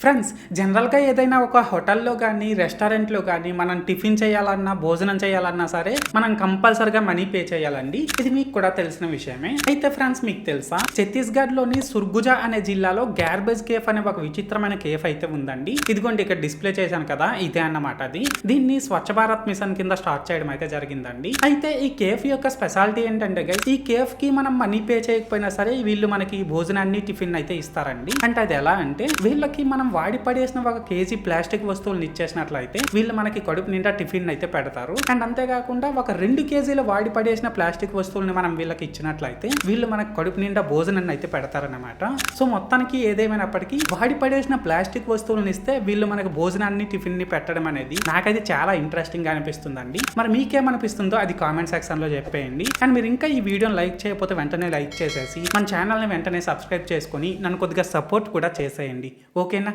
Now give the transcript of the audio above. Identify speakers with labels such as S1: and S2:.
S1: Friends జనరల్‌గా ఏదైనా ఒక హోటల్‌లో గానీ, రెస్టారెంట్‌లో గానీ మనం టిఫిన్ చేయాలన్నా, భోజనం చేయాలన్నా సరే మనం కంపల్సరీగా మనీ పే చేయాలండి. ఇది మీకు కూడా తెలిసిన విషయమే. అయితే ఫ్రెండ్స్ మీకు తెలుసా? ఛత్తీస్‌గఢ్‌లోని సుర్గుజా అనే జిల్లాలో గార్బేజ్ కేఫ్ అనే ఒక విచిత్రమైన కేఫ్ అయితే ఉందండి. ఇదిగోండి ఇక్కడ డిస్‌ప్లే చేశాను కదా! ఇదే అన్నమాట అది. దీన్ని స్వచ్ఛ భారత్ మిషన్ కింద స్టార్ట్ చేయడం అయితే జరిగిందండి. అయితే ఈ కేఫ్ యొక్క స్పెషాలిటీ ఏంటంటే గైస్ ఈ కేఫ్‌కి మనం మనీ పే చేయకపోయినా సరే వీళ్ళు మనకి భోజనాన్ని, టిఫిన్ అయితే ఇస్తారండి. అంటే అది ఎలా అంటే వీళ్ళకి మనం వాడి పడేసిన ఒక కేజీ ప్లాస్టిక్ వస్తువులను ఇచ్చేసినట్లయితే వీళ్ళు మనకి కడుపు నిండా టిఫిన్ అయితే పెడతారు. అండ్ అంతేకాకుండా ఒక 2 కేజీల వాడి పడేసిన ప్లాస్టిక్ వస్తువుల్ని మనం వీళ్ళకి ఇచ్చినట్లయితే వీళ్ళు మనకి కడుపు నిండా భోజనాన్ని అయితే పెడతారన్నమాట. సో మొత్తానికి ఏదేమైనప్పటికీ వాడి పడేసిన ప్లాస్టిక్ వస్తువులను ఇస్తే వీళ్ళు మనకి భోజనాన్ని, టిఫిన్ ని పెట్టడం అనేది నాకైతే చాలా ఇంట్రెస్టింగ్ గా అనిపిస్తుందండి. మరి మీకేమనిపిస్తుందో అది కామెంట్ సెక్షన్ లో చెప్పేయండి. అండ్ మీరు ఇంకా ఈ వీడియోని లైక్ చేయకపోతే వెంటనే లైక్ చేసేసి మన ఛానల్ ని వెంటనే సబ్స్క్రైబ్ చేసుకొని నన్ను కొద్దిగా సపోర్ట్ కూడా చేసేయండి. ఓకేనా?